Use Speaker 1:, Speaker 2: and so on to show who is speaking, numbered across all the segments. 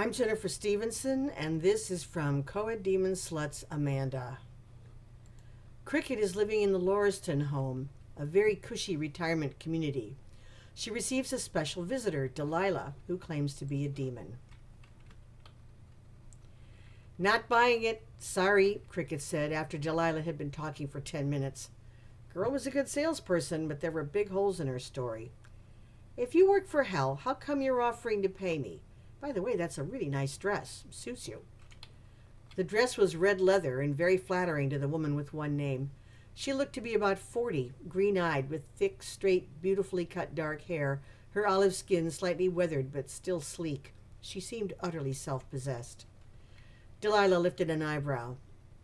Speaker 1: I'm Jennifer Stevenson, and this is from Coed Demon Sluts Amanda. Cricket is living in the Lauriston home, a very cushy retirement community. She receives a special visitor, Delilah, who claims to be a demon. Not buying it. Sorry, Cricket said after Delilah had been talking for 10 minutes. Girl was a good salesperson, but there were big holes in her story. If you work for hell, how come you're offering to pay me? By the way, that's a really nice dress. Suits you. The dress was red leather and very flattering to the woman with one name. She looked to be about 40, green-eyed, with thick, straight, beautifully cut dark hair, her olive skin slightly weathered but still sleek. She seemed utterly self-possessed. Delilah lifted an eyebrow.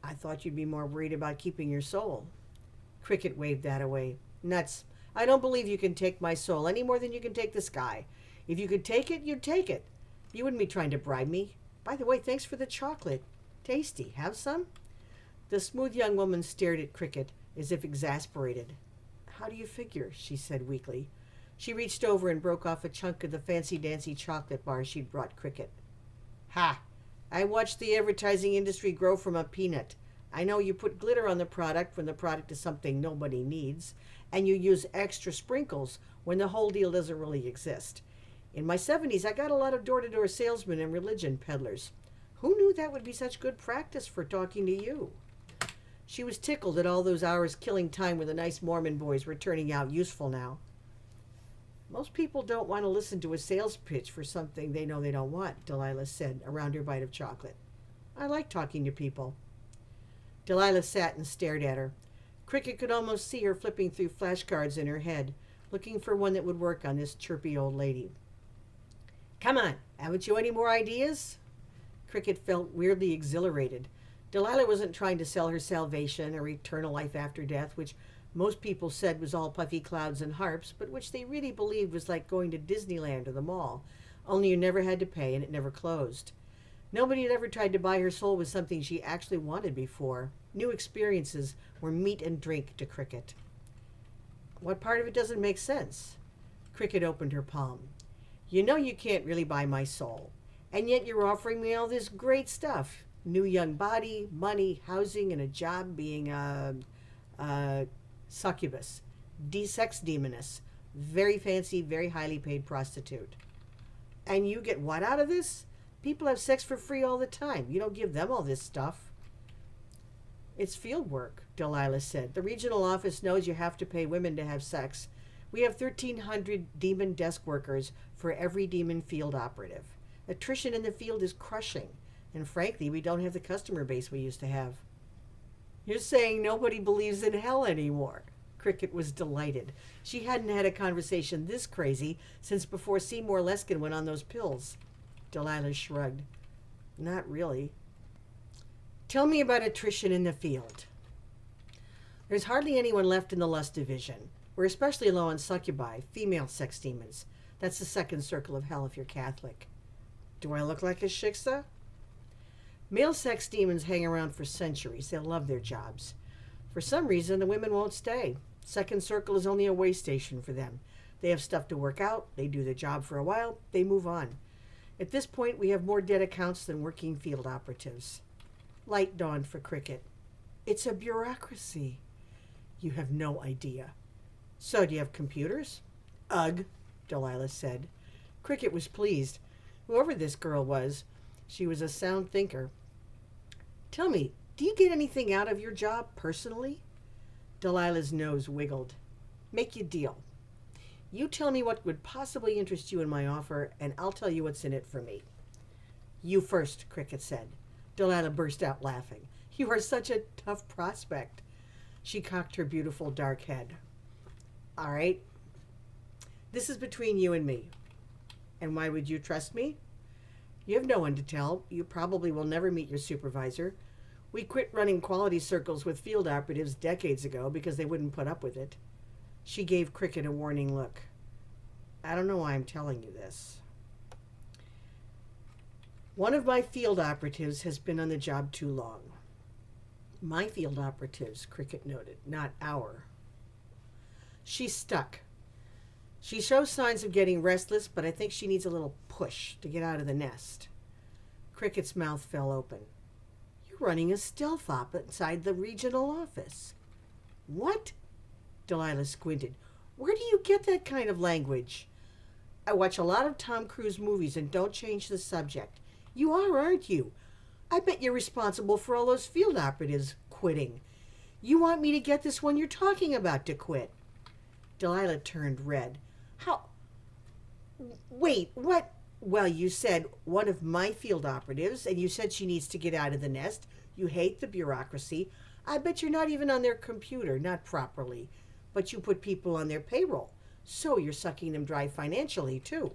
Speaker 1: I thought you'd be more worried about keeping your soul. Cricket waved that away. Nuts. I don't believe you can take my soul any more than you can take the sky. If you could take it, you'd take it. You wouldn't be trying to bribe me. By the way, thanks for the chocolate. Tasty. Have some? The smooth young woman stared at Cricket as if exasperated. How do you figure? She said weakly. She reached over and broke off a chunk of the fancy-dancy chocolate bar she'd brought Cricket. Ha! I watched the advertising industry grow from a peanut. I know you put glitter on the product when the product is something nobody needs, and you use extra sprinkles when the whole deal doesn't really exist. In my 70s, I got a lot of door-to-door salesmen and religion peddlers. Who knew that would be such good practice for talking to you? She was tickled that all those hours killing time with the nice Mormon boys were turning out useful now. Most people don't want to listen to a sales pitch for something they know they don't want, Delilah said around her bite of chocolate. I like talking to people. Delilah sat and stared at her. Cricket could almost see her flipping through flashcards in her head, looking for one that would work on this chirpy old lady. Come on, haven't you any more ideas? Cricket felt weirdly exhilarated. Delilah wasn't trying to sell her salvation or eternal life after death, which most people said was all puffy clouds and harps, but which they really believed was like going to Disneyland or the mall, only you never had to pay and it never closed. Nobody had ever tried to buy her soul with something she actually wanted before. New experiences were meat and drink to Cricket. What part of it doesn't make sense? Cricket opened her palm. You know you can't really buy my soul, and yet you're offering me all this great stuff. New young body, money, housing, and a job being a succubus, sex demoness, very fancy, very highly paid prostitute. And you get what out of this? People have sex for free all the time. You don't give them all this stuff. It's field work, Delilah said. The regional office knows you have to pay women to have sex. We have 1,300 demon desk workers for every demon field operative. Attrition in the field is crushing, and frankly, we don't have the customer base we used to have. You're saying nobody believes in hell anymore. Cricket was delighted. She hadn't had a conversation this crazy since before Seymour Leskin went on those pills. Delilah shrugged. Not really. Tell me about attrition in the field. There's hardly anyone left in the lust division. We're especially low on succubi, female sex demons. That's the second circle of hell if you're Catholic. Do I look like a shiksa? Male sex demons hang around for centuries. They love their jobs. For some reason, the women won't stay. Second circle is only a way station for them. They have stuff to work out. They do the job for a while. They move on. At this point, we have more dead accounts than working field operatives. Light dawned for Cricket. It's a bureaucracy. You have no idea. So, do you have computers? Ugh, Delilah said. Cricket was pleased. Whoever this girl was, she was a sound thinker. Tell me, do you get anything out of your job personally? Delilah's nose wiggled. Make you deal. You tell me what would possibly interest you in my offer, and I'll tell you what's in it for me. You first, Cricket said. Delilah burst out laughing. You are such a tough prospect. She cocked her beautiful dark head. All right. This is between you and me. And why would you trust me? You have no one to tell. You probably will never meet your supervisor. We quit running quality circles with field operatives decades ago because they wouldn't put up with it. She gave Cricket a warning look. I don't know why I'm telling you this. One of my field operatives has been on the job too long. My field operatives, Cricket noted, not our. She's stuck. She shows signs of getting restless, but I think she needs a little push to get out of the nest. Cricket's mouth fell open. You're running a stealth op inside the regional office. What? Delilah squinted. Where do you get that kind of language? I watch a lot of Tom Cruise movies and don't change the subject. You are, aren't you? I bet you're responsible for all those field operatives quitting. You want me to get this one you're talking about to quit. Delilah turned red. How? Wait, what? Well, you said one of my field operatives, and you said she needs to get out of the nest. You hate the bureaucracy. I bet you're not even on their computer, not properly. But you put people on their payroll. So you're sucking them dry financially, too.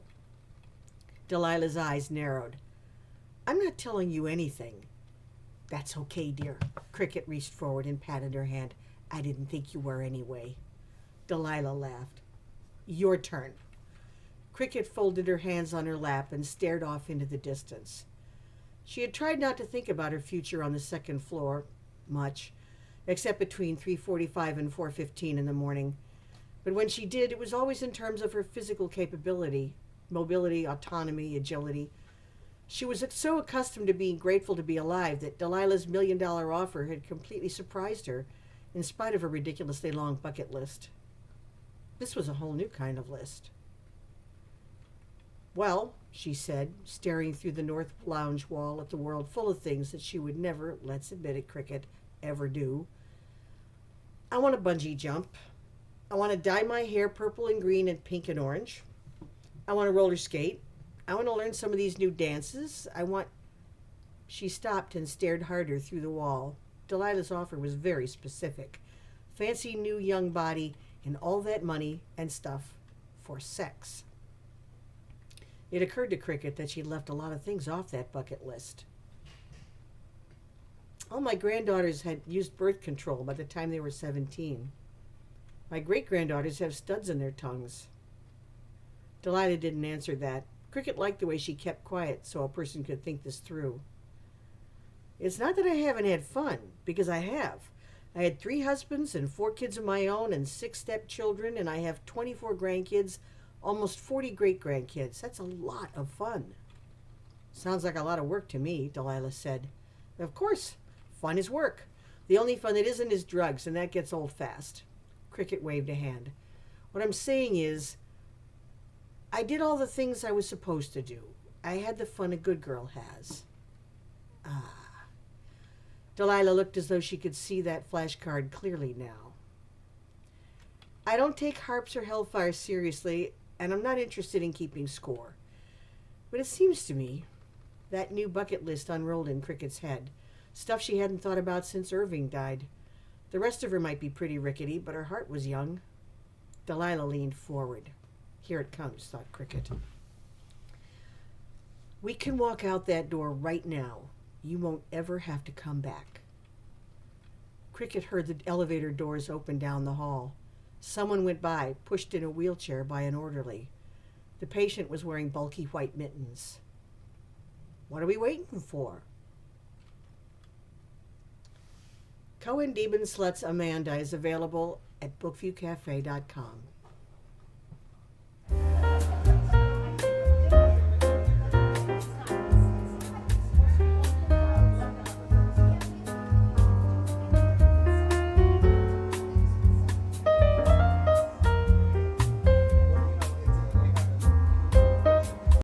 Speaker 1: Delilah's eyes narrowed. I'm not telling you anything. That's okay, dear. Cricket reached forward and patted her hand. I didn't think you were anyway. Delilah laughed. Your turn. Cricket folded her hands on her lap and stared off into the distance. She had tried not to think about her future on the second floor much, except between 3:45 and 4:15 in the morning. But when she did, it was always in terms of her physical capability, mobility, autonomy, agility. She was so accustomed to being grateful to be alive that Delilah's $1 million offer had completely surprised her, in spite of her ridiculously long bucket list. This was a whole new kind of list. Well, she said, staring through the north lounge wall at the world full of things that she would never, let's admit it, Cricket, ever do. I want to bungee jump. I want to dye my hair purple and green and pink and orange. I want to roller skate. I want to learn some of these new dances. She stopped and stared harder through the wall. Delilah's offer was very specific. Fancy new young body and all that money and stuff for sex. It occurred to Cricket that she'd left a lot of things off that bucket list. All my granddaughters had used birth control by the time they were 17. My great-granddaughters have studs in their tongues. Delilah didn't answer that. Cricket liked the way she kept quiet so a person could think this through. It's not that I haven't had fun, because I have. I had 3 husbands and 4 kids of my own and 6 stepchildren, and I have 24 grandkids, almost 40 great-grandkids. That's a lot of fun. Sounds like a lot of work to me, Delilah said. Of course, fun is work. The only fun that isn't is drugs, and that gets old fast. Cricket waved a hand. What I'm saying is, I did all the things I was supposed to do. I had the fun a good girl has. Ah. Delilah looked as though she could see that flashcard clearly now. I don't take harps or hellfire seriously, and I'm not interested in keeping score. But it seems to me that new bucket list unrolled in Cricket's head. Stuff she hadn't thought about since Irving died. The rest of her might be pretty rickety, but her heart was young. Delilah leaned forward. Here it comes, thought Cricket. We can walk out that door right now. You won't ever have to come back. Cricket heard the elevator doors open down the hall. Someone went by, pushed in a wheelchair by an orderly. The patient was wearing bulky white mittens. What are we waiting for? Cohen Deben Sluts Amanda is available at bookviewcafe.com.